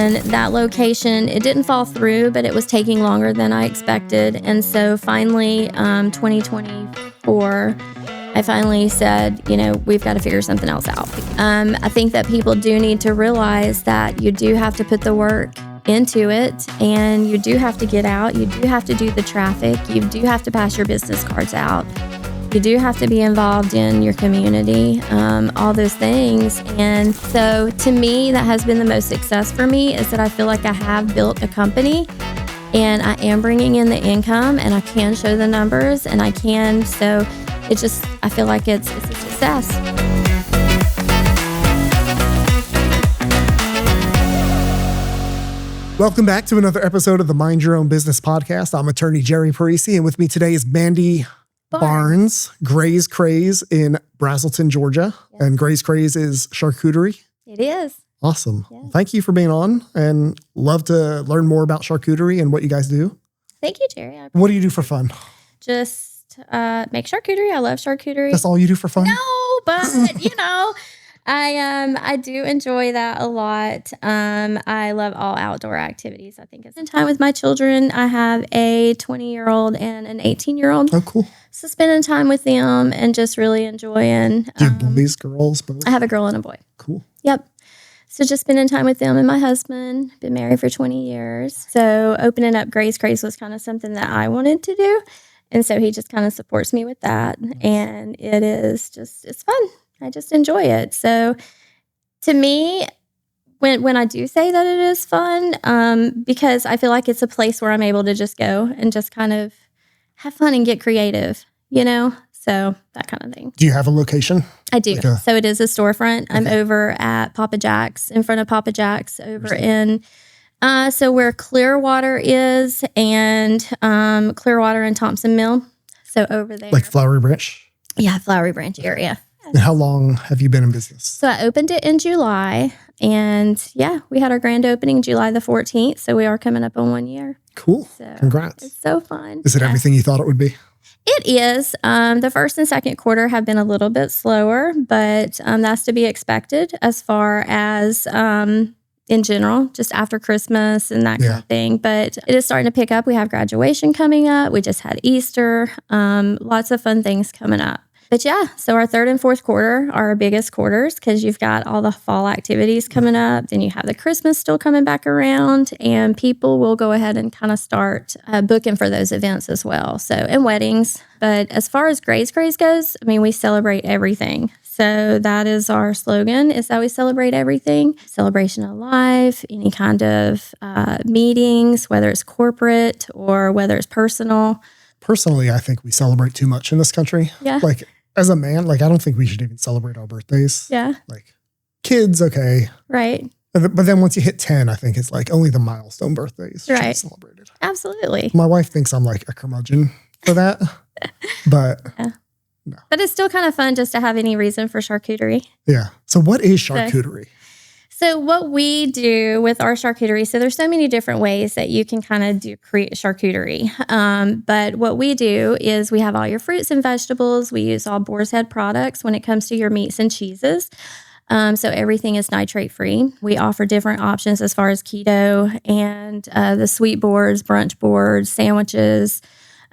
And that location, it didn't fall through, but it was taking longer than I expected. And so finally, 2024, I finally said, we've got to figure something else out. I think that people do need to realize that you do have to put the work into it, and you do have to get out. You do have to do the traffic. You do have to pass your business cards out. You do have to be involved in your community, all those things. And so to me, that has been the most success for me, is that I feel like I have built a company and I am bringing in the income and I can show the numbers and I can. So I feel like it's a success. Welcome back to another episode of the Mind Your Own Business podcast. I'm attorney Jerry Parisi, and with me today is Mandy Barnes, Graze Craze in Brazelton, Georgia. Yes. And Graze Craze is charcuterie. It is. Awesome. Yes. Thank you for being on, and love to learn more about charcuterie and what you guys do. Thank you, Jerry. What do you do for fun? Just make charcuterie. I love charcuterie. That's all you do for fun? No, but I do enjoy that a lot. I love all outdoor activities. I think it's in time with my children. I have a 20-year-old and an 18-year-old. Oh, cool. So spending time with them and just really enjoying. Do you have boys, girls, both? I have a girl and a boy. Cool. Yep. So just spending time with them and my husband. Been married for 20 years. So opening up Graze Craze was kind of something that I wanted to do. And so he just kind of supports me with that. And it's fun. I just enjoy it. So to me, when I do say that it is fun, because I feel like it's a place where I'm able to just go and just kind of have fun and get creative, so that kind of thing. Do you have a location? I do. So it is a storefront. Okay. I'm over at Papa Jack's, in front of Papa Jack's over in... So where Clearwater is, and Clearwater and Thompson Mill. So over there. Like Flowery Branch? Yeah, Flowery Branch area. And how long have you been in business? So I opened it in July, and we had our grand opening July the 14th. So we are coming up on 1 year. Cool. So congrats. It's so fun. Is it everything you thought it would be? It is. The first and second quarter have been a little bit slower, but that's to be expected as far as... in general, just after Christmas and that kind of thing. But it is starting to pick up. We have graduation coming up. We just had Easter. Lots of fun things coming up. But so our third and fourth quarter are our biggest quarters because you've got all the fall activities coming up. Then you have the Christmas still coming back around, and people will go ahead and kind of start booking for those events as well. So, and weddings. But as far as Graze Craze goes, we celebrate everything. So that is our slogan, is that we celebrate everything. Celebration of life, any kind of meetings, whether it's corporate or whether it's personal. Personally, I think we celebrate too much in this country. Yeah. Like, as a man, I don't think we should even celebrate our birthdays. Yeah. Like, kids, okay. Right. But then once you hit 10, I think it's like only the milestone birthdays should be celebrated. Absolutely. My wife thinks I'm like a curmudgeon for that. But... Yeah. No. But it's still kind of fun just to have any reason for charcuterie. Yeah. So what is charcuterie? So what we do with our charcuterie, so there's so many different ways that you can kind of create charcuterie. But what we do is we have all your fruits and vegetables. We use all Boar's Head products when it comes to your meats and cheeses. So everything is nitrate free. We offer different options as far as keto and the sweet boards, brunch boards, sandwiches,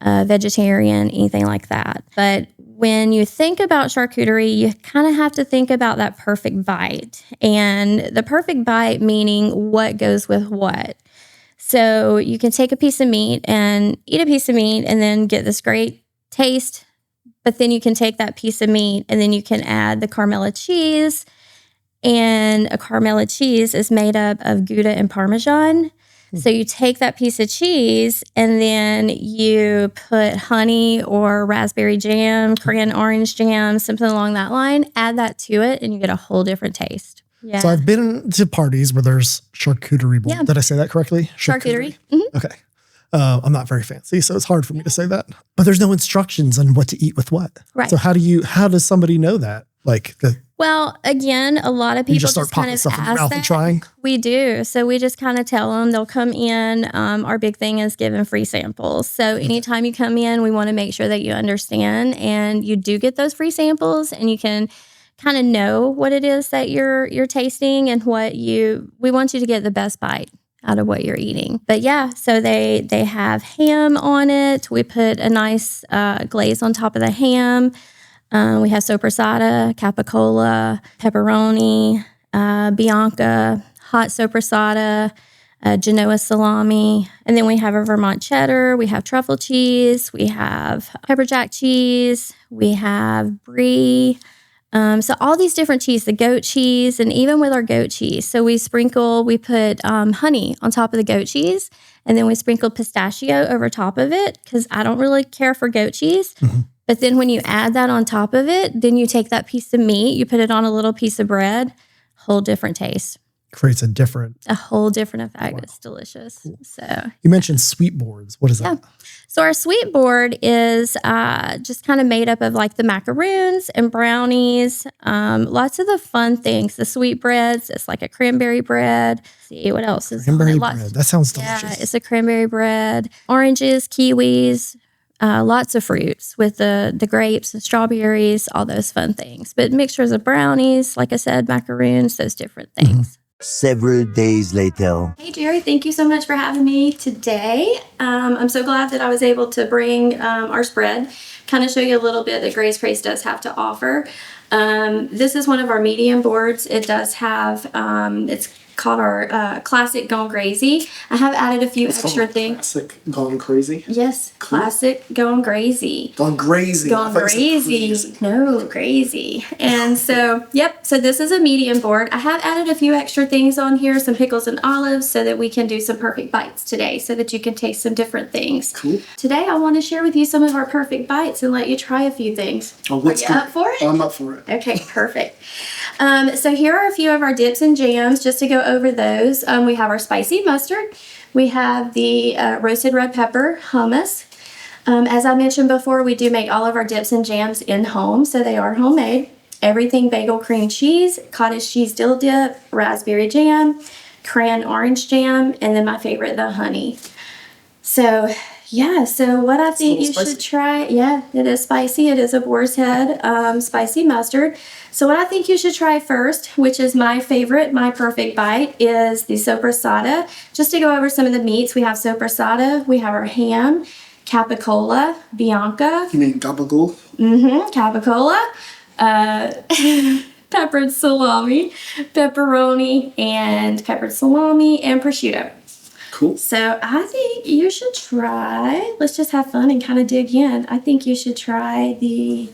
vegetarian, anything like that. But when you think about charcuterie, you kind of have to think about that perfect bite. And the perfect bite meaning what goes with what. So you can take a piece of meat and eat a piece of meat and then get this great taste. But then you can take that piece of meat and then you can add the Carmela cheese. And a Carmela cheese is made up of Gouda and Parmesan. So you take that piece of cheese and then you put honey or raspberry jam, cran orange jam, something along that line, add that to it, and you get a whole different taste. Yeah. So I've been to parties where there's charcuterie board. Yeah. Did I say that correctly? Charcuterie. Mm-hmm. Okay. I'm not very fancy, so it's hard for me to say that. But there's no instructions on what to eat with what. Right. So how does somebody know that? Well, again, a lot of people you just start popping stuff in your mouth and trying? We do. So we just kind of tell them, they'll come in. Our big thing is giving free samples. So anytime you come in, we want to make sure that you understand and you do get those free samples and you can kind of know what it is that you're tasting and we want you to get the best bite out of what you're eating. But yeah, so they have ham on it. We put a nice glaze on top of the ham. We have sopressata, capicola, pepperoni, Bianca, hot sopressata, Genoa salami, and then we have a Vermont cheddar, we have truffle cheese, we have pepper jack cheese, we have brie. So all these different cheese, the goat cheese, and even with our goat cheese. So we put honey on top of the goat cheese, and then we sprinkle pistachio over top of it because I don't really care for goat cheese. Mm-hmm. But then when you add that on top of it, then you take that piece of meat, you put it on a little piece of bread, whole different taste. Creates a whole different effect. Wow. It's delicious. Cool. So you mentioned sweet boards. What is that? So our sweet board is just kind of made up of like the macaroons and brownies, lots of the fun things. The sweetbreads, it's like a cranberry bread. Let's see what else is cranberry bread. That sounds delicious. Yeah, it's a cranberry bread. Oranges, kiwis, lots of fruits with the grapes and strawberries, all those fun things. But mixtures of brownies, like I said, macaroons, those different things. Mm-hmm. Several days later. Hey, Jerry, thank you so much for having me today. I'm so glad that I was able to bring our spread, kind of show you a little bit that Graze Craze does have to offer. This is one of our medium boards. It does have, it's called our Classic Gone Crazy. I have added a few extra things. Classic Gone Crazy? Yes, Classic Gone Crazy. Gone Crazy. Gone Crazy. No, crazy. And so, yep, so this is a medium board. I have added a few extra things on here, some pickles and olives, so that we can do some perfect bites today, so that you can taste some different things. Cool. Today, I want to share with you some of our perfect bites and let you try a few things. Oh, Are you up for it? I'm up for it. Okay, perfect. So here are a few of our dips and jams, just to go over those. We have our spicy mustard. We have the roasted red pepper hummus. As I mentioned before, we do make all of our dips and jams in home, so they are homemade. Everything bagel cream cheese, cottage cheese dill dip, raspberry jam, cran orange jam, and then my favorite, the honey. So yeah, so what I think you should try, it is spicy. It is a boar's head spicy mustard. So what I think you should try first, which is my favorite, my perfect bite, is the sopressata. Just to go over some of the meats, we have sopressata, we have our ham, capicola, Bianca. You mean gabagool? Mm-hmm, capicola. Peppered salami, pepperoni, and peppered salami, and prosciutto. Cool. So I think you should try, let's just have fun and kind of dig in. I think you should try the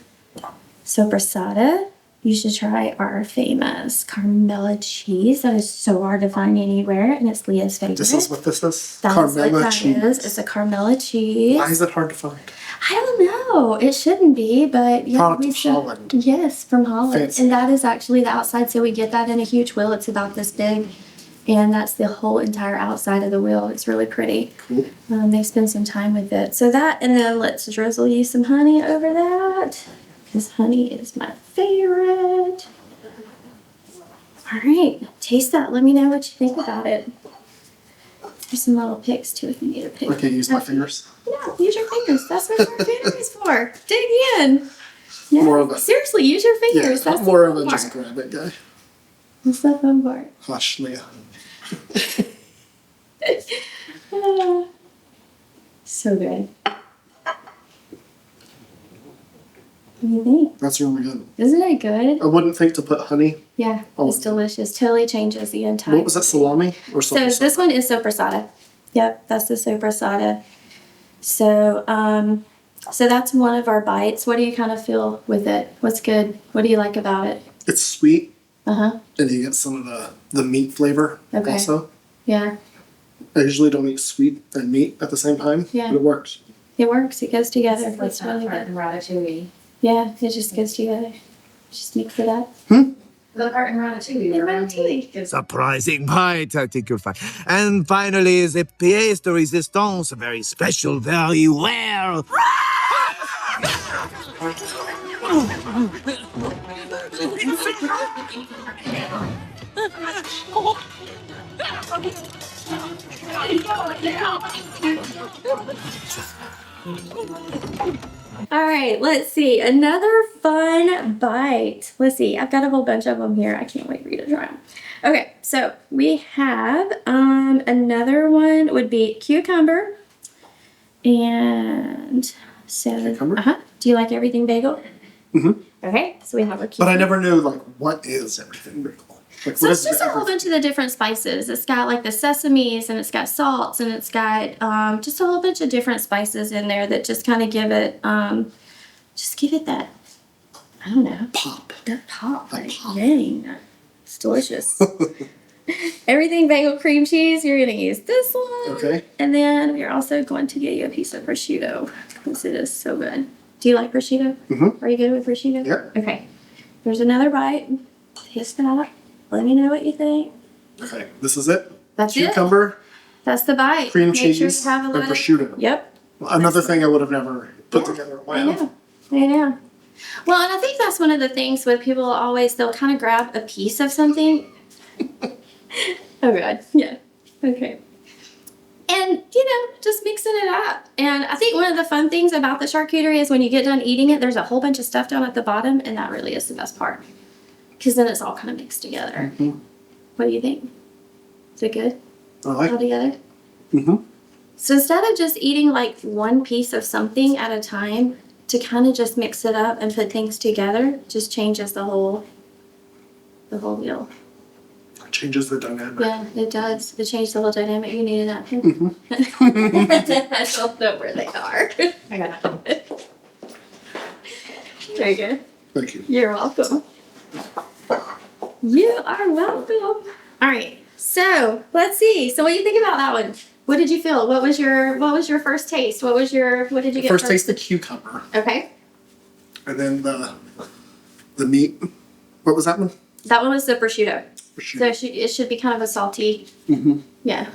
sopressata. You should try our famous Carmela cheese. That is so hard to find anywhere, and it's Leah's favorite. This is what this is? Carmela cheese. It's a Carmela cheese. Why is it hard to find? I don't know. It shouldn't be, but yeah. Product from Holland. Yes, from Holland. Fancy. And that is actually the outside. So we get that in a huge wheel. It's about this big. And that's the whole entire outside of the wheel. It's really pretty. Cool. They spend some time with it. So that, and then let's drizzle you some honey over that, because honey is my favorite. All right, taste that. Let me know what you think about it. There's some little picks too if you need a pick. Okay, use my fingers. No, use your fingers. That's what your fingers for. Dig in. Yeah. More of a, seriously, use your fingers. Yeah, That's more of the a fun just part. grab it guy. That's the fun part. Hush, Leah. So good. What do you think? That's really good. Isn't it good? I wouldn't think to put honey. Yeah, Oh. it's delicious. Totally changes the entire. What was that, salami or So something? this one is sopressata. Yep, that's the sopressata. So, so that's one of our bites. What do you kind of feel with it? What's good? What do you like about it? It's sweet, Uh-huh. and you get some of the meat flavor Okay. also. Yeah, I usually don't eat sweet and meat at the same time, Yeah. but it works. it works. It goes together. It's like It's that really part good. in Ratatouille. Yeah, it just goes together. Just mix it up. The part in Ratatouille. In where Remy Ratatouille. gives Surprising bite, I think you'll find. And finally, the pièce de résistance, a very special, very rare. All right, let's see. Another fun bite. Let's see. I've got a whole bunch of them here. I can't wait for you to try them. Okay, so we have another one would be cucumber. And so, Cucumber? Do you like everything bagel? Mm-hmm. Okay, so we have a cucumber. But I never knew, like, what is everything bagel? Like, So what it's is just a whole bunch of the different spices. It's got like the sesames and it's got salts and it's got just a whole bunch of different spices in there that just kind of give it that, I don't know, pop. that pop. That Like, pop. dang, it's delicious. Everything bagel cream cheese, you're going to use this one. Okay. And then we're also going to get you a piece of prosciutto because it is so good. Do you like prosciutto? Mm-hmm. Are you good with prosciutto? Yep. Okay. There's another bite. Taste that. Let me know what you think. Okay, this is it? That's Cucumber, That's the bite. cream Make sure cheese, you have a and lot of- prosciutto. Yep. Another thing I would have never put together on my I own. know. I know. Well, and I think that's one of the things with people they'll kind of grab a piece of something. Oh, God. Yeah. Okay. And, just mixing it up. And I think one of the fun things about the charcuterie is when you get done eating it, there's a whole bunch of stuff down at the bottom, and that really is the best part. Because then it's all kind of mixed together. Mm-hmm. What do you think? Is it good? I like All it. together? Mm-hmm. So instead of just eating like one piece of something at a time, to kind of just mix it up and put things together, just changes the whole deal. It changes the dynamic. Yeah, it does. It changed the whole dynamic. You need a napkin. Mm-hmm. I don't know where they are. I got it. There you go. Thank you. You're welcome. You are welcome. All right. So let's see. So what do you think about that one? What did you feel? What was your first taste? What did you get First taste the cucumber. Okay. And then the meat. What was that one? That one was the prosciutto. Prosciutto. So it should be kind of a salty. Mm-hmm. Yeah.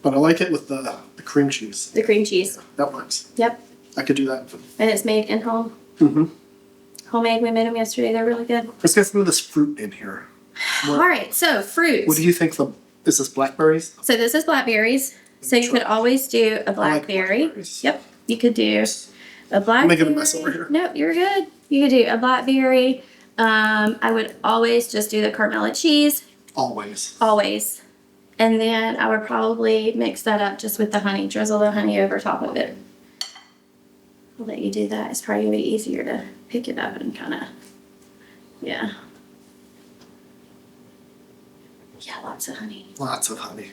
But I like it with the cream cheese. The cream cheese. That works. Yep. I could do that. And it's made in home. Mm-hmm. Homemade. We made them yesterday. They're really good. Let's get some of this fruit in here. All right. So fruits. What do you think? Is this blackberries? So this is blackberries. So you could always do a blackberry. blackberries. Yep. You could do a blackberry. making a mess over here. No, you're good. You could do a blackberry. I would always just do the caramel cheese. Always. Always. And then I would probably mix that up just with the honey. Drizzle the honey over top of it. I'll let you do that. It's probably going to be easier to pick it up and kind of, yeah. Yeah, lots of honey. Lots of honey.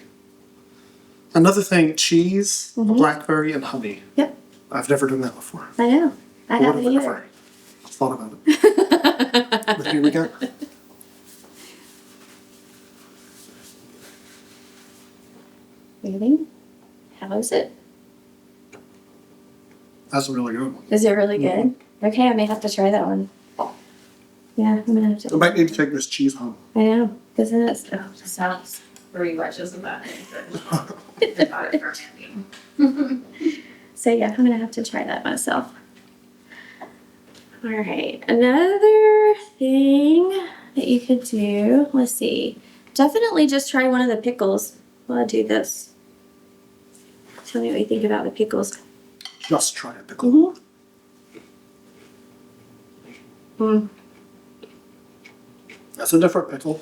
Another thing, cheese, Mhm. blackberry, and honey. Yep. I've never done that before. I know. I Would haven't have either. never thought about it. But here we go. Really? How is it? That's a really good one. Is it really good? Okay, I may have to try that one. Yeah, I'm gonna have I to. might need to take this cheese home. I know, because then it's Sounds 3 wedges of that. so yeah, I'm gonna have to try that myself. All right, another thing that you could do. Let's see. Definitely just try one of the pickles while I do this. Tell me what you think about the pickles. Just try a pickle. Mm. That's a different pickle.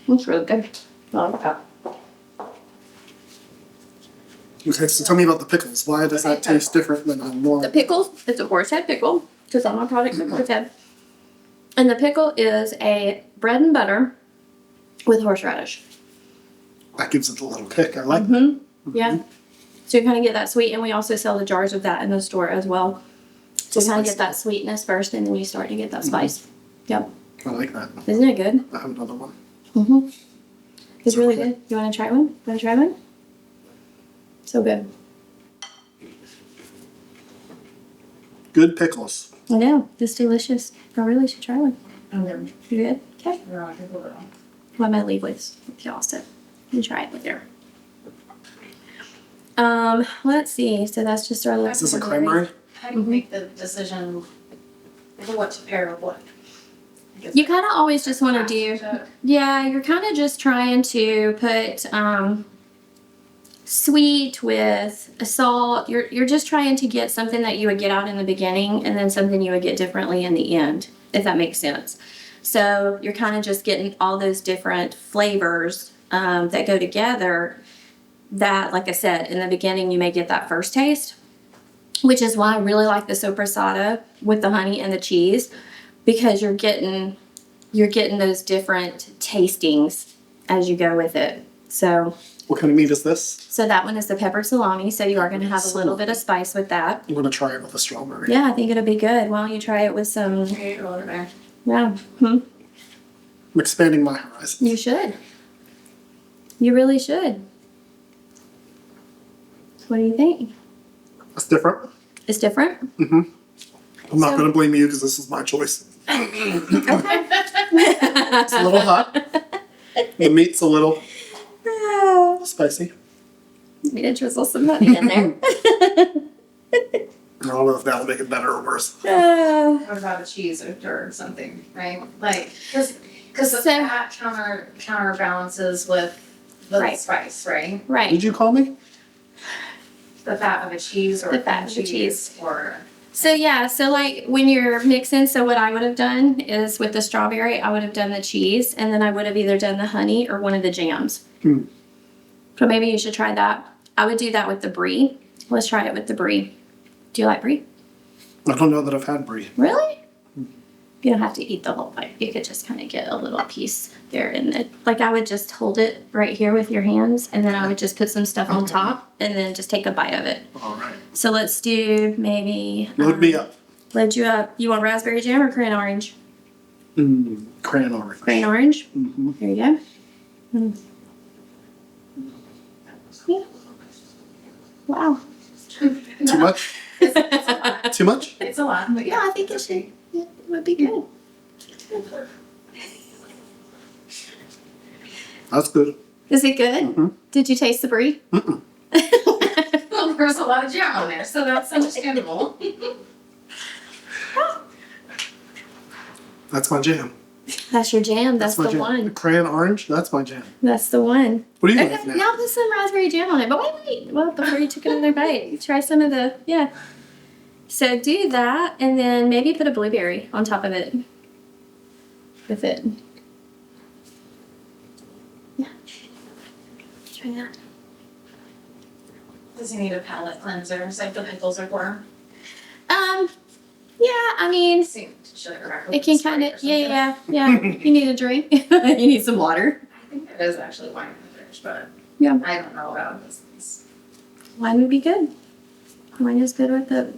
It's really good. I like that. Okay, so tell me about the pickles. Why does that taste different than a The normal? pickle is a horse head pickle because all my products are horse head. And the pickle is a bread and butter with horseradish. That gives it a little kick. I like that. Yeah. So you kind of get that sweet, and we also sell the jars of that in the store as well. So you kind of get that sweetness first, and then you start to get that spice. Yep. I like that. Isn't it good? I have another one. It's really good. You want to try one? Want to try one? So good. Good pickles. I know. It's delicious. I really should try one. Okay. You good? Okay. Well, I'm going to leave with y'all, so you can try it later. Let's see. So that's just our Is this a cranberry? How do you make the decision for what to pair with what? You kind of always just want to do, yeah, you're kind of just trying to put sweet with a salt. You're just trying to get something that you would get out in the beginning and then something you would get differently in the end, if that makes sense. So you're kind of just getting all those different flavors that go together that, like I said, in the beginning you may get that first taste, which is why I really like the sopressata with the honey and the cheese, because you're getting those different tastings as you go with it. So What kind of meat is this? so that one is the pepper salami, so you are going to have a little bit of spice with that. I'm going to try it with a strawberry. Yeah, I think it'll be good. Why don't you try it with some, yeah. I'm expanding my horizons. You should. You really should. What do you think? That's different. It's different? I'm not So- going to blame you because this is my choice. Okay. It's a little hot. The meat's a little spicy. Need to drizzle some honey in there. I don't know if that'll make it better or worse. What about a cheese or something, right? Like, because the So- fat counterbalances with the Right. spice, right? Did Right. you call me? The fat of a cheese or The fat of the cheese. or So yeah, so like when you're mixing, so what I would have done is with the strawberry, I would have done the cheese, and then I would have either done the honey or one of the jams. So maybe you should try that. I would do that with the brie. Let's try it with the brie. Do you like brie? I don't know that I've had brie. Really? You don't have to eat the whole bite. You could just kind of get a little piece there in it. Like I would just hold it right here with your hands, and then I would just put some stuff on top, and then just take a bite of it. All right. So let's do maybe. Load me up. Load you up. You want raspberry jam or crayon orange? Crayon orange. Crayon orange. Mm-hmm. There you go. Yeah. Wow. Too much? Too much? it's a lot. But Yeah, I think it should. Yeah, it would be good. That's good. Is it good? Did you taste the brie? well, there's a lot of jam on there, so that's understandable. That's my jam. That's your jam. That's my the jam. one. Crayon orange, that's my jam. That's the one. What are you Okay, looking at? now put some raspberry jam on it. But wait. Well, before you took another bite, try some of the, yeah. So do that, and then maybe put a blueberry on top of it. With it. Yeah. Try that. Does he need a palate cleanser? Like the pickles are for? Yeah, I mean, Seemed sugar. it can kind of, yeah. You need a drink. You need some water. I think it is actually wine in the fridge, but Yeah. I don't know about this. Wine would be good. Wine is good with it.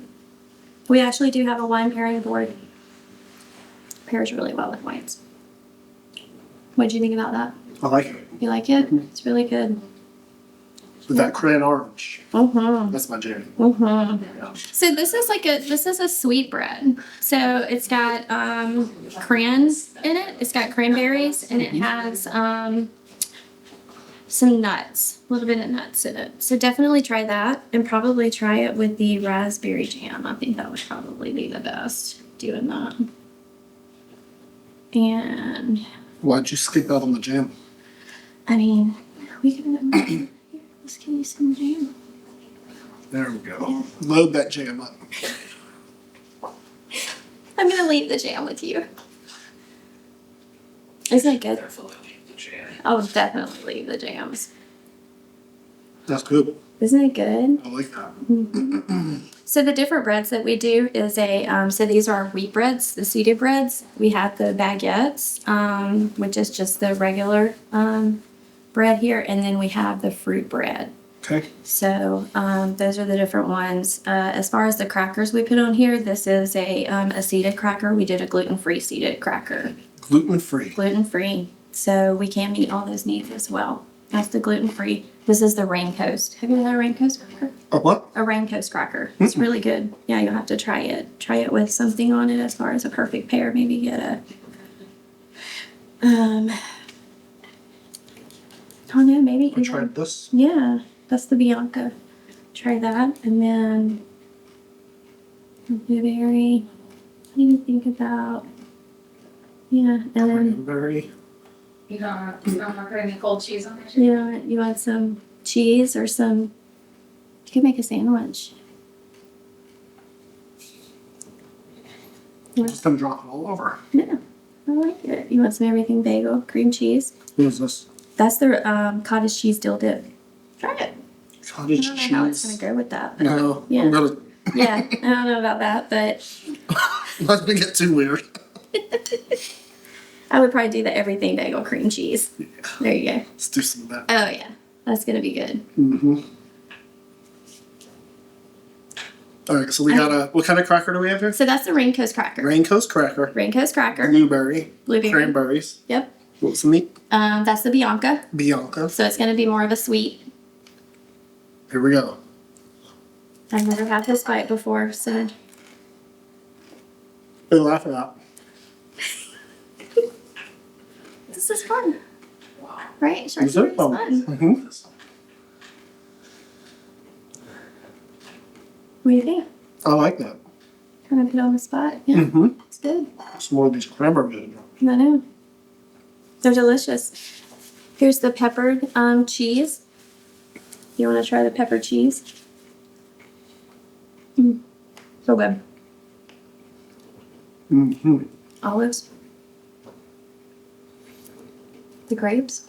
We actually do have a wine pairing board. Pairs really well with wines. What did you think about that? I like it. You like it? It's really good. With that crayon orange, Mm-hmm. that's my jam. Mm-hmm. So this is a sweet bread. So it's got crayons in it. It's got cranberries, and it has some nuts, a little bit of nuts in it. So definitely try that, and probably try it with the raspberry jam. I think that would probably be the best, doing that. And Why'd you skip out on the jam? I mean, we can. Here, let's give you some jam. There we go. Load that jam up. I'm gonna leave the jam with you. Isn't it good? I'll definitely leave the jams. That's good. Isn't it good? I like that. So the different breads that we do is so these are our wheat breads, the seeded breads. We have the baguettes, which is just the regular bread here, and then we have the fruit bread. Okay. So those are the different ones. As far as the crackers we put on here, this is a seeded cracker. We did a gluten-free seeded cracker. Gluten-free. Gluten-free. So we can meet all those needs as well. That's the gluten-free. This is the Rain Coast. Have you had a Rain Coast cracker? A what? A Rain Coast cracker. It's really good. Yeah, you'll have to try it. Try it with something on it as far as a perfect pair. Maybe get a I don't know, maybe I even, tried this. yeah, that's the Bianca. Try that, and then blueberry. What do you think about? Yeah, and then Very. You don't want to put any cold cheese on it? you want some cheese or some, you could make a sandwich. Just gonna drop it all over. Yeah, I like it. You want some everything bagel, cream cheese? What is this? That's the cottage cheese dill dip. Try it. Cottage I don't cheese. know how it's going to go with that. But No, yeah. I'm gonna. Yeah, I don't know about that, but Let me get too weird. I would probably do the everything bagel cream cheese. Yeah. There you go. Let's do some of that. Oh, yeah. That's going to be good. Mm-hmm. All right, so we got a, what kind of cracker do we have here? So that's the Raincoast cracker. Raincoast cracker. Raincoast cracker. Blueberry. Blueberry. Cranberries. Yep. What's the meat? That's the Bianca. Bianca. So it's going to be more of a sweet. Here we go. I've never had this bite before, so. They laugh at that. This is fun. Right? Is it? Charcuterie is fun. Mm-hmm. What do you think? I like that. Kind of put on the spot. Yeah, Mm-hmm. it's good. Some more of these cranberries. I know. They're delicious. Here's the peppered cheese. You want to try the peppered cheese? So good. Mm-hmm. Olives. The grapes.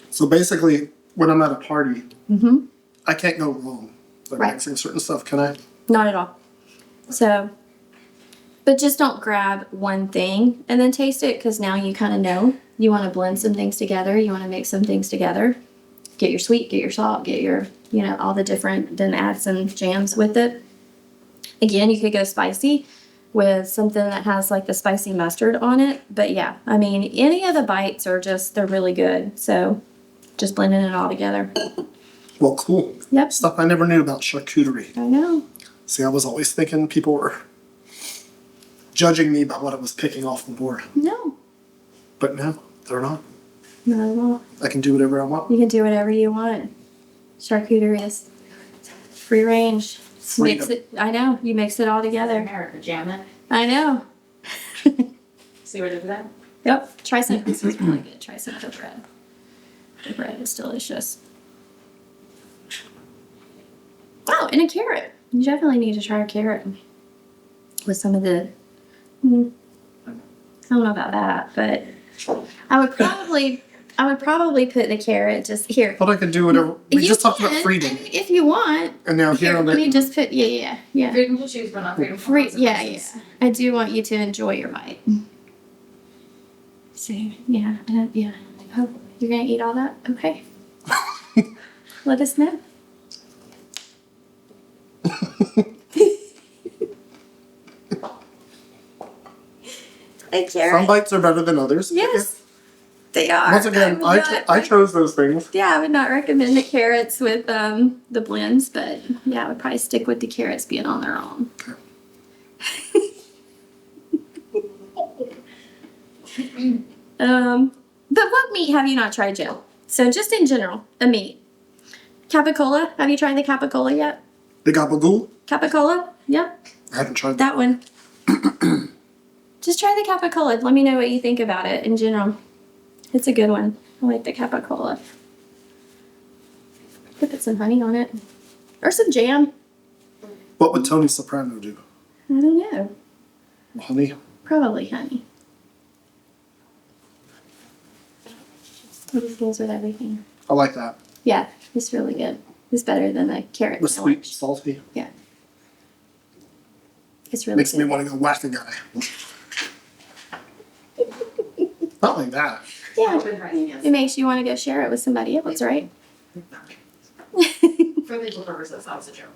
So basically, when I'm at a party, Mm-hmm. I can't go wrong by Right. mixing certain stuff, can I? Not at all. So, but just don't grab one thing and then taste it, because now you kind of know. You want to blend some things together. You want to mix some things together. Get your sweet, get your salt, get your, all the different, then add some jams with it. Again, you could go spicy with something that has like the spicy mustard on it. But yeah, I mean, any of the bites are just, they're really good. So just blending it all together. Well, cool. Yep. Stuff I never knew about charcuterie. I know. See, I was always thinking people were judging me by what I was picking off the board. No, But no, they're not. not at all. I can do whatever I want. You can do whatever you want. Charcuterie is free range. Mix Freedom. it. I know. You mix it all together. America, jam it. I know. See what I did with that? Yep. Try some. This is really good. Try some of the bread. The bread is delicious. Oh, and a carrot. You definitely need to try a carrot with some of the. I don't know about that, but I would probably put the carrot just here. Thought I could do whatever. We You just talked about can, freedom. if you want. And now here Here, on let me the. just put yeah. Freedom to choose, but not freedom for Yeah. consequences. I do want you to enjoy your bite. So yeah. Oh, you're gonna eat all that? Okay. Let us know. Hey, Some carrot. bites are better than others. Yes, they are. Once again, would not I chose those things. Yeah, I would not recommend the carrots with the blends, but yeah, I would probably stick with the carrots being on their own. But what meat have you not tried, Jill? So just in general, a meat. Capicola. Have you tried the capicola yet? The gabagool. Capicola? Yeah, I haven't tried that that. one. Just try the capicola. Let me know what you think about it in general. It's a good one. I like the capicola. Could put some honey on it. Or some jam. What would Tony Soprano do? I don't know. Honey? Probably honey. It goes with everything. I like that. Yeah, it's really good. It's better than the carrot The sweet, sandwich. salty. Yeah. It's really Makes good. me want to go whack the guy. Not like that. Yeah. Right, yes. It makes you want to go share it with somebody else, right? For legal purposes, that was a joke.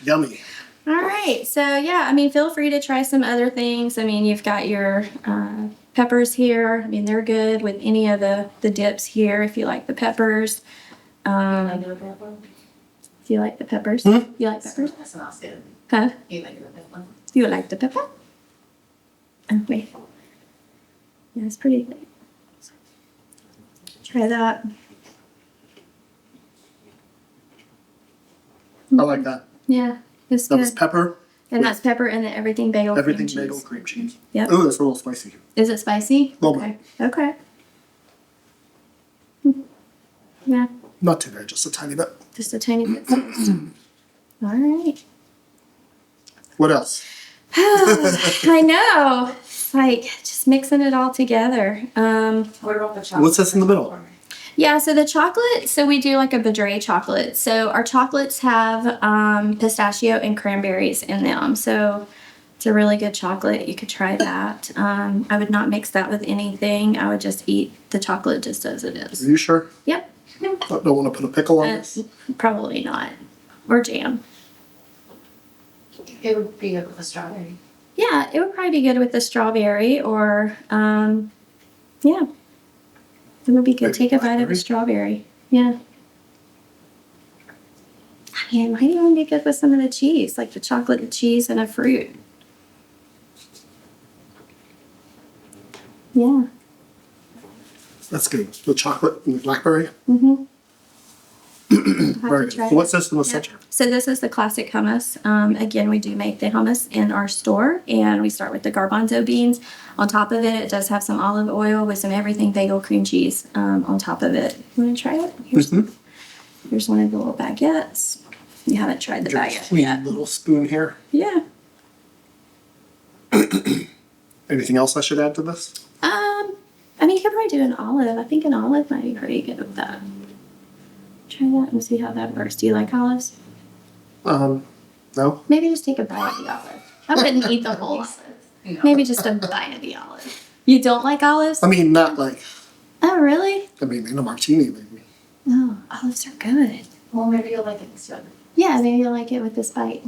Yummy. All right. So, yeah, I mean, feel free to try some other things. I mean, you've got your peppers here. I mean, they're good with any of the dips here if you like the peppers. If you like the peppers. Hmm? You like peppers? That's not good. Huh? You like that one? You like the pepper? Oh, wait. Yeah, it's pretty good. Try that. I like that. Yeah, it's That good. was pepper. And that's pepper and the everything bagel Everything cream bagel cheese. cream cheese. Yep. Ooh, that's a little spicy. Is it spicy? Little Okay. Okay. Yeah. Not too bad, just a tiny bit. Just a tiny bit. All right. What else? I know. It's like just mixing it all together. What about the chocolate? What's this in the middle? Yeah, so the chocolate, so we do like a Badre chocolate. So our chocolates have pistachio and cranberries in them. So it's a really good chocolate. You could try that. I would not mix that with anything. I would just eat the chocolate just as it is. Are you sure? Yep. I don't want to put a pickle on this. Probably not. Or jam. It would be good with a strawberry. Yeah, it would probably be good with the strawberry or, yeah. It would be good. Take a bite of a strawberry. Yeah. I mean, it might even be good with some of the cheese, like the chocolate and cheese and a fruit. Yeah. That's good. The chocolate and the blackberry. Mm-hmm. Very good. What's this in the center? So this is the classic hummus. Again, we do make the hummus in our store, and we start with the garbanzo beans. On top of it, it does have some olive oil with some everything bagel cream cheese on top of it. You want to try it? Here's one of the little baguettes. You haven't tried the baguette Clean yet. little spoon here. Yeah. Anything else I should add to this? I mean, you could probably do an olive. I think an olive might be pretty good with that. Try that and see how that works. Do you like olives? No. Maybe just take a bite of the olive. I wouldn't eat the whole olive. Maybe just a bite of the olive. You don't like olives? I mean, not like, Oh, really? I mean, in a martini, maybe. No, olives are good. Well, maybe you'll like it instead. Yeah, maybe you'll like it with this bite.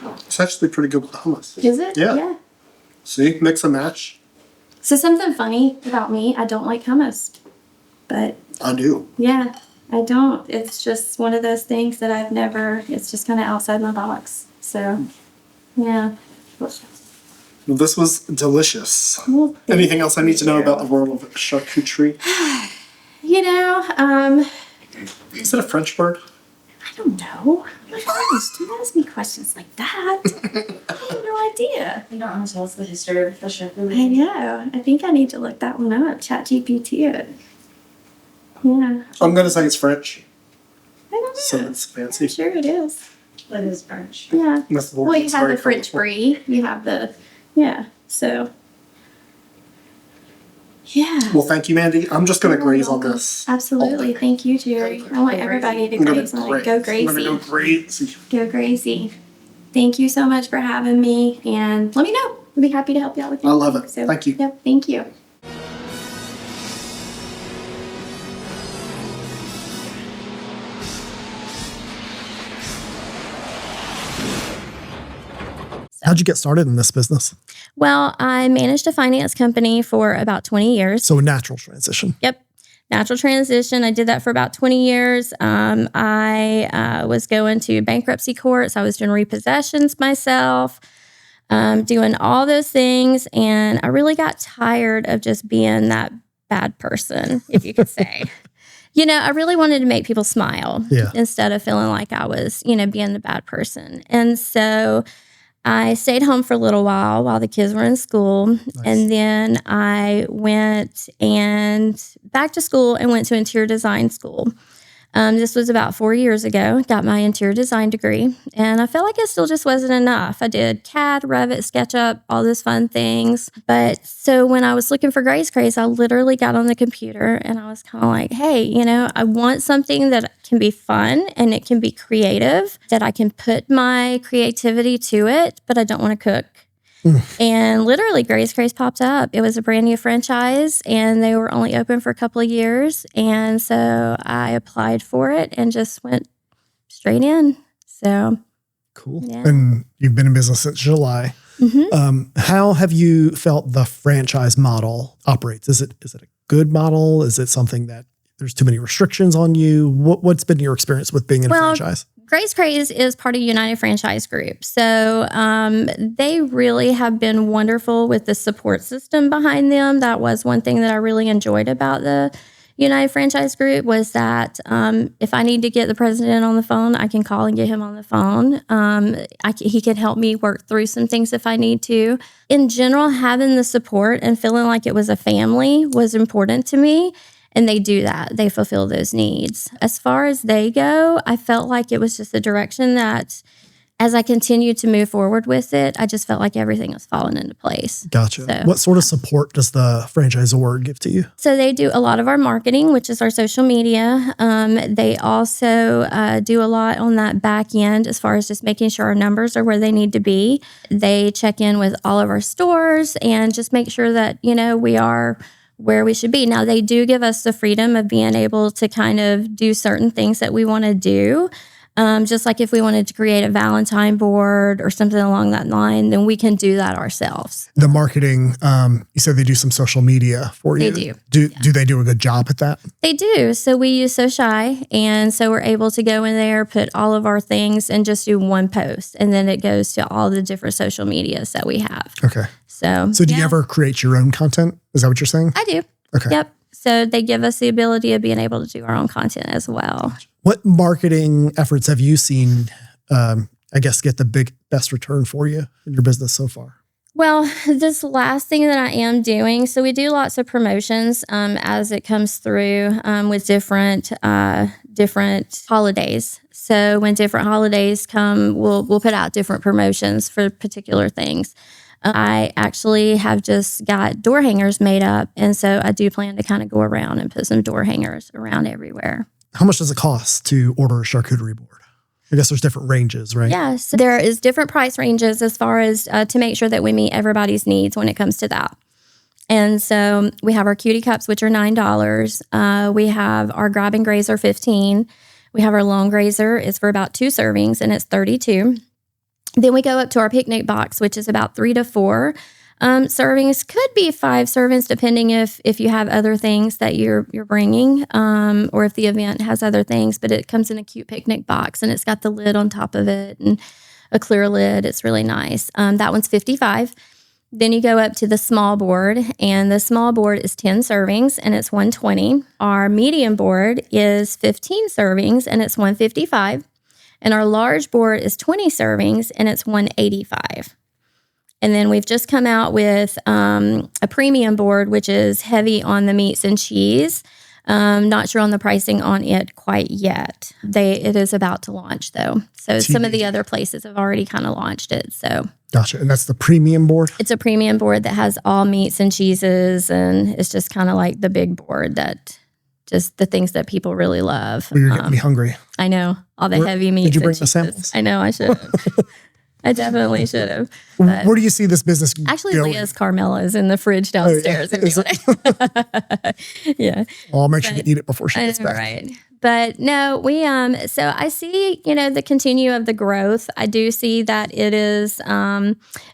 It's actually pretty good with the hummus. Is it? Yeah. See, mix and match. So something funny about me, I don't like hummus. But I do. yeah, I don't. It's just one of those things that I've never, it's just kind of outside my box. So, yeah. Well, this was delicious. Well, thank Anything else I need to know you. about the world of charcuterie? You know, Is it a French bird? I don't know. My gosh, don't ask me questions like that. I have no idea. You don't want to tell us the history of the charcuterie. I know. I think I need to look that one up. ChatGPT it. Yeah. I'm going to say it's French. I don't know. So it's fancy. I'm sure it is. It is French. Yeah. That's the word. Well, you It's have very the French colorful. brie. You have the, yeah. So, yeah. Well, thank you, Mandy. I'm just going to graze on this. Absolutely. Thank you, Jerry. I want everybody to I'm going graze on it. Go I'm going to go crazy. crazy. Go crazy. Thank you so much for having me. And let me know. I'd be happy to help you out with I love anything. it. Thank you. Yep. Thank you. How'd you get started in this business? Well, I managed a finance company for about 20 years. So a natural transition. Yep. Natural transition. I did that for about 20 years. I was going to bankruptcy courts. I was doing repossessions myself, doing all those things. And I really got tired of just being that bad person, if you could say. You know, I really wanted to make people smile instead of feeling like I was, being the bad person. And so I stayed home for a little while the kids were in school. Nice. And then I went back to school and went to interior design school. This was about 4 years ago. Got my interior design degree. And I felt like it still just wasn't enough. I did CAD, Revit, SketchUp, all those fun things. But so when I was looking for Graze Craze, I literally got on the computer and I was kind of like, hey, I want something that can be fun and it can be creative, that I can put my creativity to it, but I don't want to cook. And literally, Graze Craze popped up. It was a brand new franchise, and they were only open for a couple of years. And so I applied for it and just went straight in. So cool. Yeah. And you've been in business since July. Mm-hmm. How have you felt the franchise model operates? Is it a good model? Is it something that there's too many restrictions on you? What's been your experience with being in a franchise? Graze Craze is part of United Franchise Group. So they really have been wonderful with the support system behind them. That was one thing that I really enjoyed about the United Franchise Group was that if I need to get the president on the phone, I can call and get him on the phone. He can help me work through some things if I need to. In general, having the support and feeling like it was a family was important to me. And they do that. They fulfill those needs. As far as they go, I felt like it was just a direction that as I continued to move forward with it, I just felt like everything was falling into place. Gotcha. So, what sort of support does the franchisor give to you? So they do a lot of our marketing, which is our social media. They also do a lot on that back end as far as just making sure our numbers are where they need to be. They check in with all of our stores and just make sure that, we are where we should be. Now, they do give us the freedom of being able to kind of do certain things that we want to do. Just like if we wanted to create a Valentine board or something along that line, then we can do that ourselves. The marketing, you said they do some social media for you. They do. Do they do a good job at that? They do. So we use SoShy, and so we're able to go in there, put all of our things, and just do one post, and then it goes to all the different social medias that we have. Okay. So do you ever create your own content? Is that what you're saying? I do. Okay. Yep. So they give us the ability of being able to do our own content as well. What marketing efforts have you seen, get the best return for you in your business so far? Well, this last thing that I am doing, so we do lots of promotions as it comes through with different holidays. So when different holidays come, we'll put out different promotions for particular things. I actually have just got door hangers made up, and so I do plan to kind of go around and put some door hangers around everywhere. How much does it cost to order a charcuterie board? I guess there's different ranges, right? Yes, there is different price ranges as far as to make sure that we meet everybody's needs when it comes to that. And so we have our cutie cups, which are $9. We have our grab and graze are $15. We have our long grazer. It's for about 2 servings, and it's $32. Then we go up to our picnic box, which is about 3 to 4 servings. Could be 5 servings, depending if you have other things that you're bringing, or if the event has other things. But it comes in a cute picnic box, and it's got the lid on top of it and a clear lid. It's really nice. That one's $55. Then you go up to the small board, and the small board is 10 servings, and it's $120. Our medium board is 15 servings, and it's $155. And our large board is 20 servings, and it's $185. And then we've just come out with a premium board, which is heavy on the meats and cheese. Not sure on the pricing on it quite yet. It is about to launch, though. So some of the other places have already kind of launched it. So gotcha. And that's the premium board? It's a premium board that has all meats and cheeses, and it's just kind of like the big board that just the things that people really love. Well, you're getting me hungry. I know. All the heavy meats. Did you bring the samples? I know. I should have. I definitely should have. Where do you see this business Actually, going? Leah's Carmela is in the fridge downstairs. Yeah. Well, I'll make sure you eat it before she gets back. Right. But no, we so I see, the continue of the growth. I do see that it is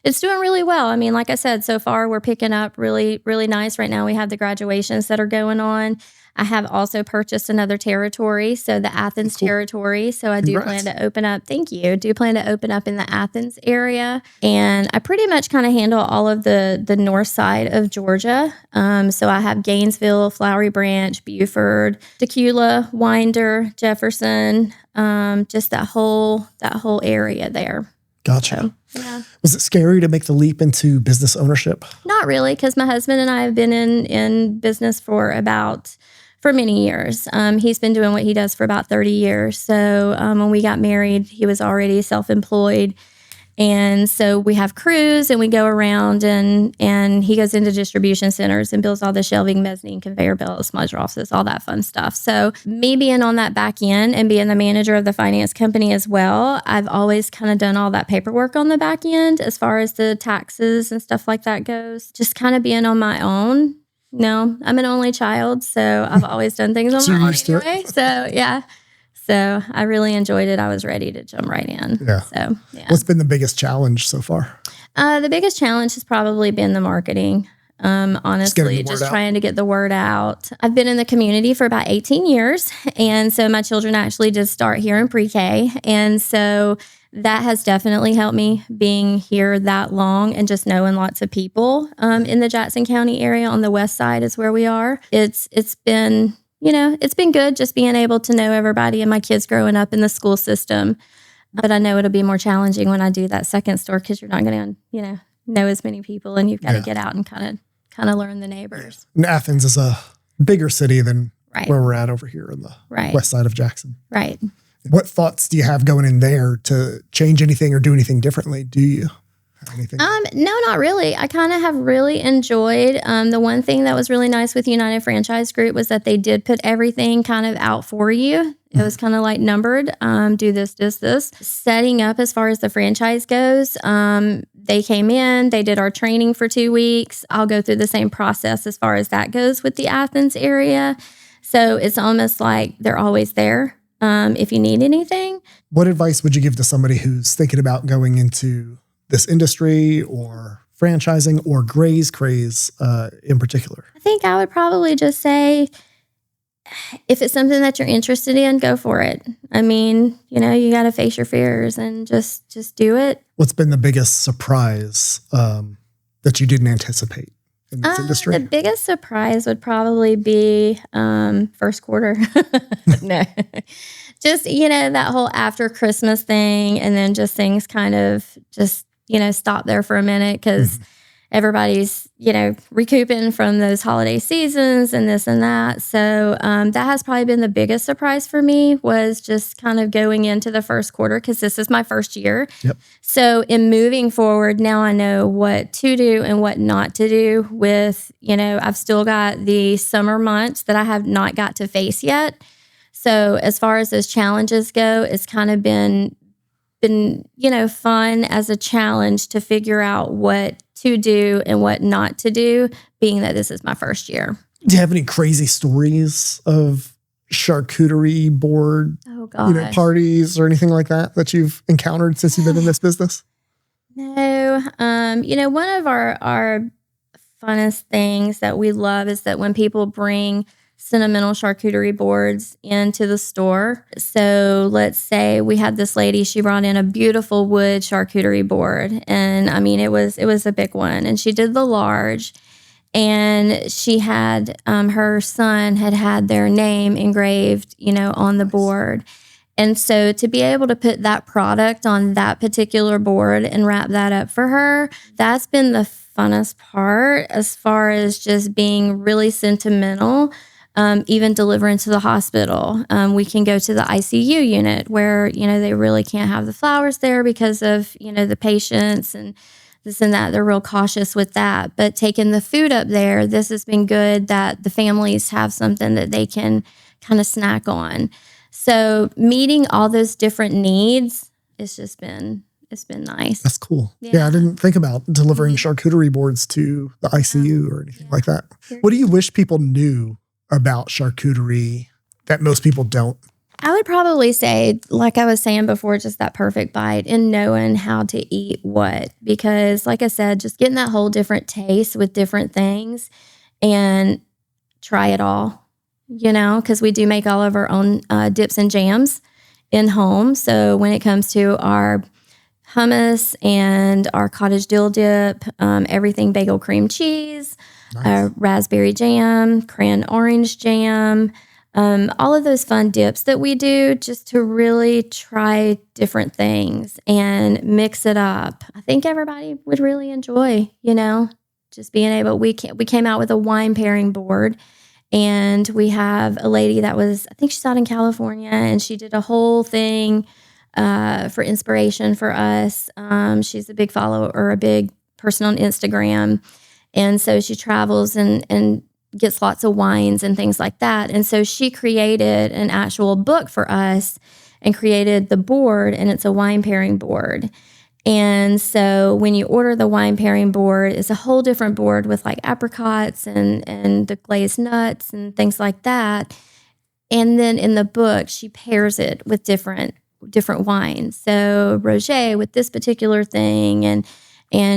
it's doing really well. I mean, like I said, so far we're picking up really, really nice. Right now we have the graduations that are going on. I have also purchased another territory, so the Athens territory. So I do plan to open up. Thank you. Do plan to open up in the Athens area, and I pretty much kind of handle all of the north side of Georgia. So I have Gainesville, Flowery Branch, Buford, Tequila, Winder, Jefferson, just that whole area there. Gotcha. So, yeah. Was it scary to make the leap into business ownership? Not really, because my husband and I have been in business for many years. He's been doing what he does for about 30 years. So when we got married, he was already self-employed. And so we have crews, and we go around, and he goes into distribution centers and builds all the shelving, mezzanine, conveyor belts, smudge offices, all that fun stuff. So me being on that back end and being the manager of the finance company as well, I've always kind of done all that paperwork on the back end as far as the taxes and stuff like that goes. Just kind of being on my own. No, I'm an only child, so I've always done things on my own anyway. So, yeah. So I really enjoyed it. I was ready to jump right in. Yeah. So, yeah. What's been the biggest challenge so far? The biggest challenge has probably been the marketing. Honestly, just trying to get the word out. I've been in the community for about 18 years. And so my children actually did start here in pre-K. And so that has definitely helped me being here that long and just knowing lots of people in the Jackson County area on the west side is where we are. It's been it's been good just being able to know everybody and my kids growing up in the school system. But I know it'll be more challenging when I do that second store because you're not going to, know as many people, and you've got to get out and kind of learn the neighbors. And Athens is a bigger city than where we're at over here in the west side of Jackson. Right. What thoughts do you have going in there to change anything or do anything differently? Do you have anything? No, not really. I kind of have really enjoyed the one thing that was really nice with United Franchise Group was that they did put everything kind of out for you. It was kind of like numbered, do this. Setting up as far as the franchise goes, they came in, they did our training for 2 weeks. I'll go through the same process as far as that goes with the Athens area. So it's almost like they're always there if you need anything. What advice would you give to somebody who's thinking about going into this industry or franchising or Graze Craze in particular? I think I would probably just say, if it's something that you're interested in, go for it. I mean, you got to face your fears and just do it. What's been the biggest surprise that you didn't anticipate in this industry? The biggest surprise would probably be first quarter. No, just, that whole after Christmas thing, and then just things kind of just, stop there for a minute because everybody's, recouping from those holiday seasons and this and that. So that has probably been the biggest surprise for me, was just kind of going into the first quarter because this is my first year. Yep. So in moving forward, now I know what to do and what not to do with, I've still got the summer months that I have not got to face yet. So as far as those challenges go, it's kind of been fun as a challenge to figure out what to do and what not to do, being that this is my first year. Do you have any crazy stories of charcuterie board parties or anything like that you've encountered since you've been in this business? No. One of our funnest things that we love is that when people bring sentimental charcuterie boards into the store. So let's say we had this lady, she brought in a beautiful wood charcuterie board. And I mean, it was a big one. And she did the large, and she had, her son had their name engraved, on the board. And so to be able to put that product on that particular board and wrap that up for her, that's been the funnest part as far as just being really sentimental. Even delivering to the hospital. We can go to the ICU unit where, they really can't have the flowers there because of, the patients and this and that. They're real cautious with that. But taking the food up there, this has been good that the families have something that they can kind of snack on. So meeting all those different needs, it's been nice. That's cool. Yeah, I didn't think about delivering charcuterie boards to the ICU or anything like that. What do you wish people knew about charcuterie that most people don't? I would probably say, like I was saying before, just that perfect bite and knowing how to eat what. Because like I said, just getting that whole different taste with different things and try it all, because we do make all of our own dips and jams in home. So when it comes to our hummus and our cottage dill dip, everything bagel cream cheese, raspberry jam, cran orange jam, all of those fun dips that we do just to really try different things and mix it up. I think everybody would really enjoy, just being able, we came out with a wine pairing board, and we have a lady that was, I think she's out in California, and she did a whole thing for inspiration for us. She's a big follower or a big person on Instagram. And so she travels and gets lots of wines and things like that. And so she created an actual book for us and created the board, and it's a wine pairing board. And so when you order the wine pairing board, it's a whole different board with like apricots and the glazed nuts and things like that. And then in the book, she pairs it with different wines. So rosé with this particular thing, and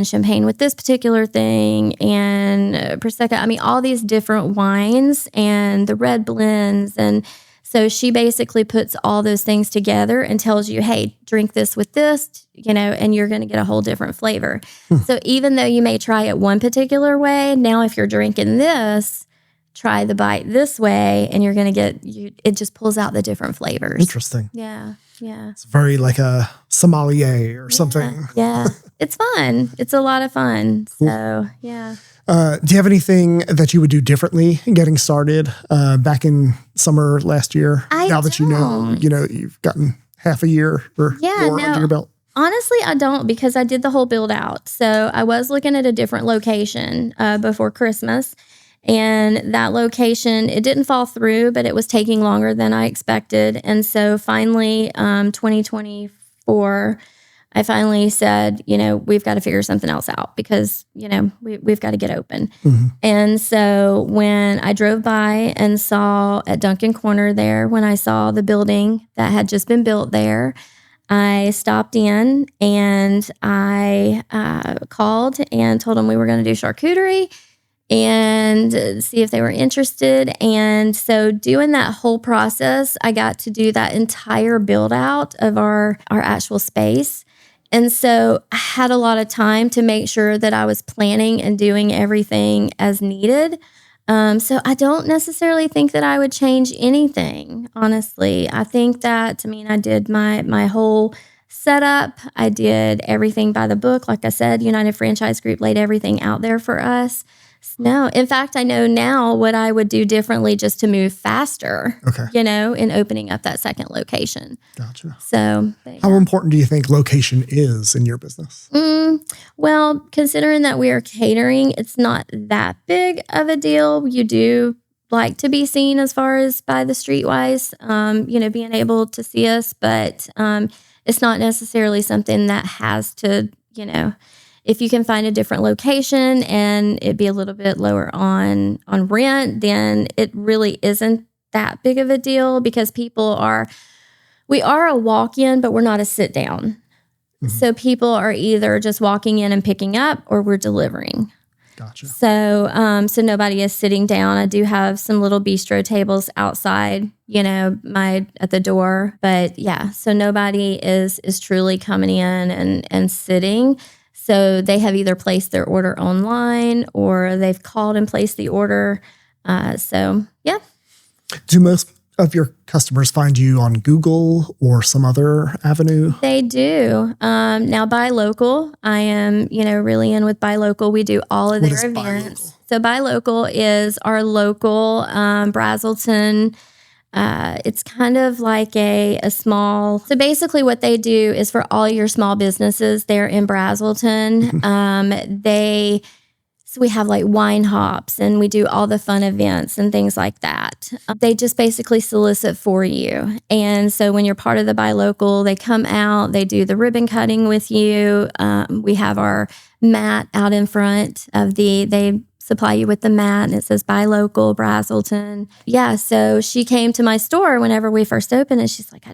champagne with this particular thing, and Prosecco. I mean, all these different wines and the red blends. And so she basically puts all those things together and tells you, hey, drink this with this, and you're going to get a whole different flavor. So even though you may try it one particular way, now if you're drinking this, try the bite this way, and you're going to get, it just pulls out the different flavors. Interesting. Yeah. Yeah. It's very like a sommelier or something. Yeah. It's fun. It's a lot of fun. Cool. So, yeah. Do you have anything that you would do differently getting started back in summer last year? Now that you know, you've gotten half a year or more under your belt. Honestly, I don't, because I did the whole build out. So I was looking at a different location before Christmas. And that location, it didn't fall through, but it was taking longer than I expected. And so finally, 2024, I finally said, we've got to figure something else out because, we've got to get open. Mm-hmm. And so when I drove by and saw at Duncan Corner there, when I saw the building that had just been built there, I stopped in and I called and told them we were going to do charcuterie and see if they were interested. And so doing that whole process, I got to do that entire build out of our actual space. And so I had a lot of time to make sure that I was planning and doing everything as needed. So I don't necessarily think that I would change anything, honestly. I think that, I did my whole setup. I did everything by the book. Like I said, United Franchise Group laid everything out there for us. No, in fact, I know now what I would do differently just to move faster, in opening up that second location. Gotcha. So, how important do you think location is in your business? Well, considering that we are catering, it's not that big of a deal. You do like to be seen as far as by the streetwise, being able to see us, but it's not necessarily something that has to, if you can find a different location and it be a little bit lower on rent, then it really isn't that big of a deal because we are a walk-in, but we're not a sit-down. Mm-hmm. So people are either just walking in and picking up or we're delivering. Gotcha. So nobody is sitting down. I do have some little bistro tables outside, at the door, but yeah, so nobody is truly coming in and sitting. So they have either placed their order online or they've called and placed the order. So, yeah. Do most of your customers find you on Google or some other avenue? They do. Now, Buy Local, I am, really in with Buy Local. We do all of their events. So Buy Local is our local Brazelton. It's kind of like a small, so basically what they do is for all your small businesses there in Brazelton, so we have like wine hops and we do all the fun events and things like that. They just basically solicit for you. And so when you're part of the Buy Local, they come out, they do the ribbon cutting with you. We have our mat out in front of they supply you with the mat and it says Buy Local, Brazelton. Yeah, so she came to my store whenever we first opened and she's like, I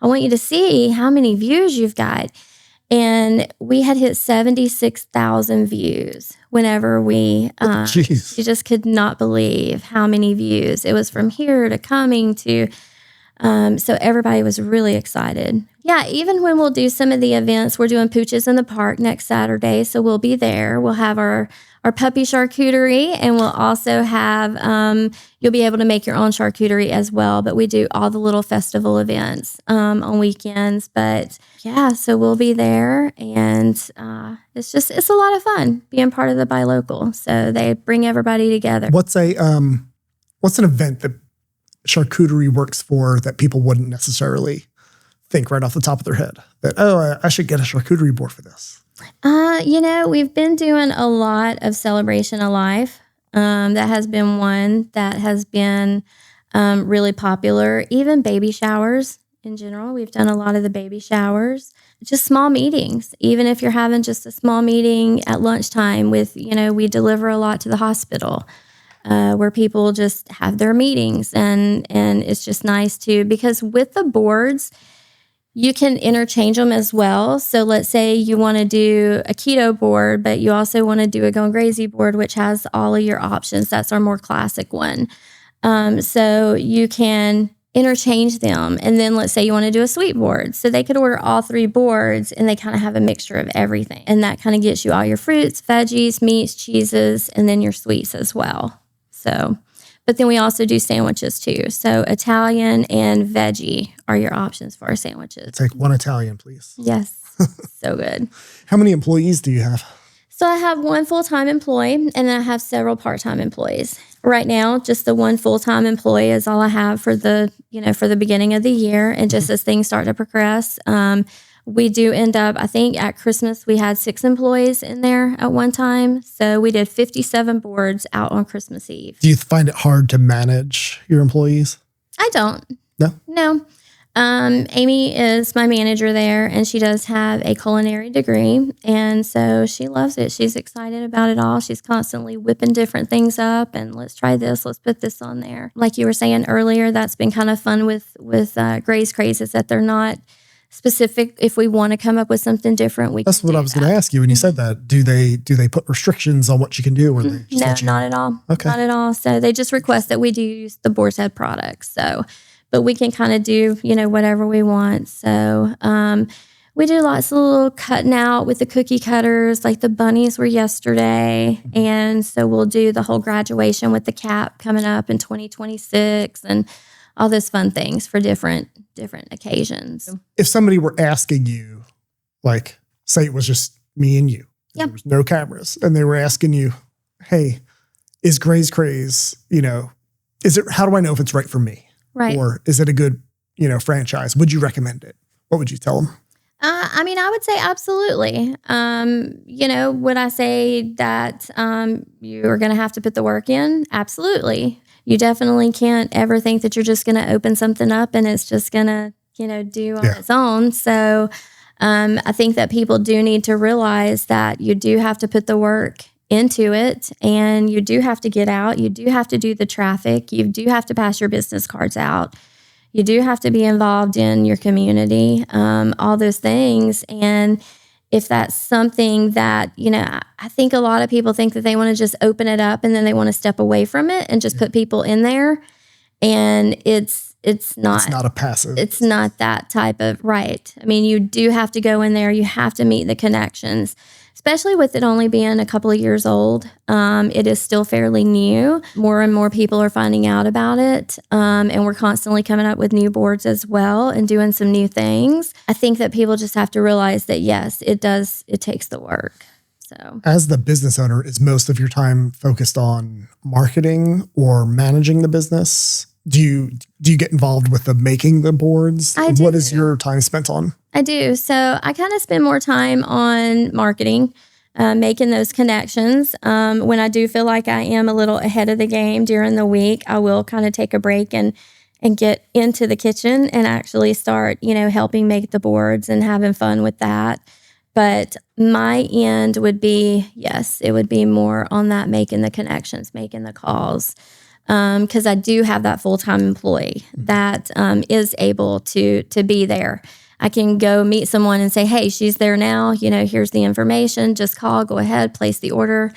want you to see how many views you've got. And we had hit 76,000 views whenever she just could not believe how many views. It was from here to coming to, so everybody was really excited. Yeah, even when we'll do some of the events, we're doing Pooches in the Park next Saturday, so we'll be there. We'll have our puppy charcuterie, and we'll also have, you'll be able to make your own charcuterie as well, but we do all the little festival events on weekends. But yeah, so we'll be there, and it's a lot of fun being part of the Buy Local. So they bring everybody together. What's an event that charcuterie works for that people wouldn't necessarily think right off the top of their head that, I should get a charcuterie board for this? We've been doing a lot of celebration of life. That has been one that has been really popular. Even baby showers in general. We've done a lot of the baby showers. Just small meetings. Even if you're having just a small meeting at lunchtime with, we deliver a lot to the hospital. Where people just have their meetings and it's just nice too, because with the boards, you can interchange them as well. So let's say you want to do a keto board, but you also want to do a Going Grazy board, which has all of your options. That's our more classic one. So you can interchange them. And then let's say you want to do a sweet board. So they could order all three boards and they kind of have a mixture of everything. And that kind of gets you all your fruits, veggies, meats, cheeses, and then your sweets as well. So, but then we also do sandwiches too. So Italian and veggie are your options for our sandwiches. Take one Italian, please. Yes. So good. How many employees do you have? So I have one full-time employee and then I have several part-time employees. Right now, just the one full-time employee is all I have for the beginning of the year. And just as things start to progress, we do end up, I think at Christmas, we had 6 employees in there at one time. So we did 57 boards out on Christmas Eve. Do you find it hard to manage your employees? I don't. No? No. Amy is my manager there, and she does have a culinary degree, and so she loves it. She's excited about it all. She's constantly whipping different things up, and let's try this, let's put this on there. Like you were saying earlier, that's been kind of fun with Graze Craze, is that they're not specific. If we want to come up with something different, we That's can what do I was that. going to ask you when you said that. Do they put restrictions on what you can do? Or they just No, let you- not at all. Okay. Not at all. So they just request that we do use the Boar's Head products. So, but we can kind of do, whatever we want. So we do lots of little cutting out with the cookie cutters, like the bunnies were yesterday. And so we'll do the whole graduation with the cap coming up in 2026 and all those fun things for different occasions. If somebody were asking you, like, say it was just me and you, Yep. there was no cameras, and they were asking you, hey, is Graze Craze, how do I know if it's right for me? Right. Or is it a good, franchise? Would you recommend it? What would you tell them? I would say absolutely. Would I say that you're going to have to put the work in? Absolutely. You definitely can't ever think that you're just going to open something up and it's just going to, do on its own. So I think that people do need to realize that you do have to put the work into it, and you do have to get out. You do have to do the traffic. You do have to pass your business cards out. You do have to be involved in your community, all those things. And if that's something that, I think a lot of people think that they want to just open it up and then they want to step away from it and just put people in there. And it's not. It's not a passive. It's not that type of, right. I mean, you do have to go in there. You have to meet the connections. Especially with it only being a couple of years old. It is still fairly new. More and more people are finding out about it. And we're constantly coming up with new boards as well and doing some new things. I think that people just have to realize that, yes, it takes the work. So, as the business owner, is most of your time focused on marketing or managing the business? Do you get involved with the making the boards? I do. What is your time spent on? I do. So I kind of spend more time on marketing, making those connections. When I do feel like I am a little ahead of the game during the week, I will kind of take a break and get into the kitchen and actually start, helping make the boards and having fun with that. But my end would be, yes, it would be more on that, making the connections, making the calls. Because I do have that full-time employee that is able to be there. I can go meet someone and say, hey, she's there now. Here's the information. Just call, go ahead, place the order.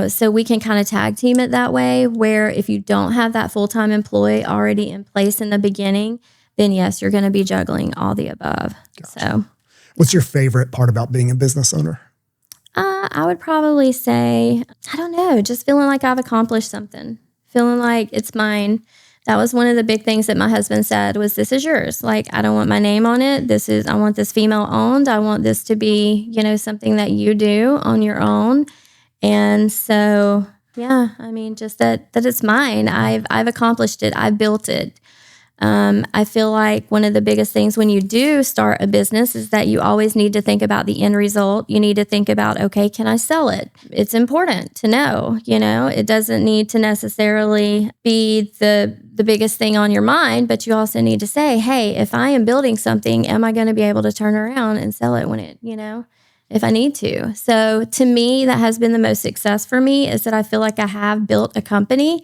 So we can kind of tag team it that way, where if you don't have that full-time employee already in place in the beginning, then yes, you're going to be juggling all the above. Gotcha. So what's your favorite part about being a business owner? I would probably say, I don't know, just feeling like I've accomplished something. Feeling like it's mine. That was one of the big things that my husband said was, this is yours. Like, I don't want my name on it. I want this female owned. I want this to be, something that you do on your own. And so, yeah, I mean, just that it's mine. I've accomplished it. I've built it. I feel like one of the biggest things when you do start a business is that you always need to think about the end result. You need to think about, okay, can I sell it? It's important to know, it doesn't need to necessarily be the biggest thing on your mind, but you also need to say, hey, if I am building something, am I going to be able to turn around and sell it when it, if I need to? So to me, that has been the most success for me, is that I feel like I have built a company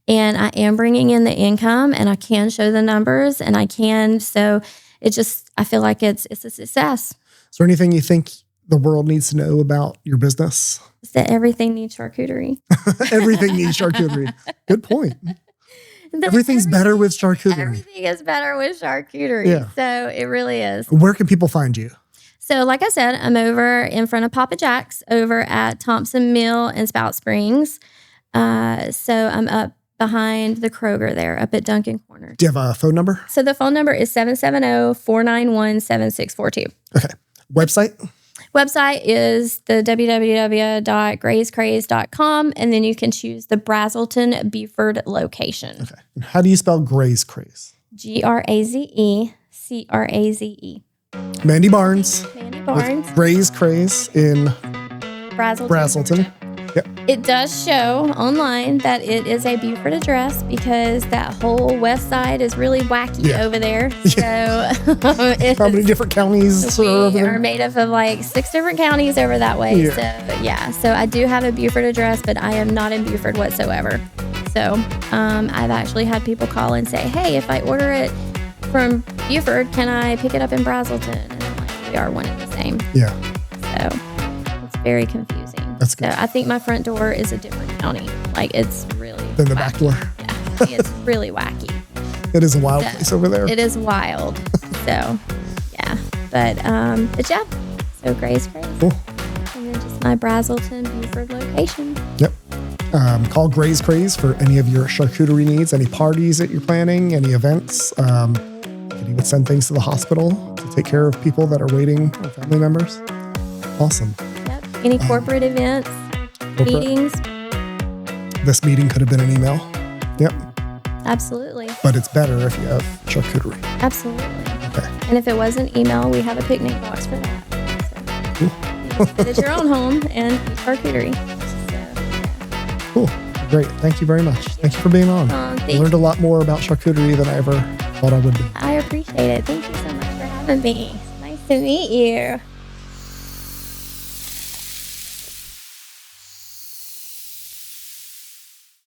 and I am bringing in the income and I can show the numbers and I can. So I feel like it's a success. Is there anything you think the world needs to know about your business? Is that everything needs charcuterie. Everything needs charcuterie. Good point. Everything's better with charcuterie. Everything is better with charcuterie. Yeah. So it really is. Where can people find you? So like I said, I'm over in front of Papa Jack's over at Thompson Mill in Spout Springs. So I'm up behind the Kroger there, up at Duncan Corner. Do you have a phone number? So the phone number is 770-491-7642. Okay. Website? Website is the www.grazecraze.com, and then you can choose the Brazelton Buford location. Okay. And how do you spell Graze Craze? Grazecraze. Mandy Barnes. Mandy Barnes. Graze Craze in Brazelton. Yep. It does show online that it is a Buford address because that whole west side is really wacky over there. So how many different counties we are over there? are made up of like 6 different counties over that way. Yeah. So I do have a Buford address, but I am not in Buford whatsoever. So I've actually had people call and say, hey, if I order it from Buford, can I pick it up in Brazelton? And I'm like, we are one and the same. Yeah. So it's very confusing. That's good. So I think my front door is a different county. Like it's really Than the wacky. back door. Yeah, it's really wacky. It is a wild place over there. It is wild. So yeah, but yeah. So Graze Craze. Cool. And then just my Brazelton Buford location. Yep. Call Graze Craze for any of your charcuterie needs, any parties that you're planning, any events. You can even send things to the hospital to take care of people that are waiting, or family members. Awesome. Yep. Any corporate events, meetings. This meeting could have been an email. Yep. Absolutely. But it's better if you have charcuterie. Absolutely. Okay. And if it wasn't email, we have a picnic box for that. So you can sit at your own home and eat charcuterie. So, yeah. Cool. Great. Thank you very much. Thank you for being on. I learned a lot more about charcuterie than I ever thought I would be. I appreciate it. Thank you so much for having me. It's nice to meet you.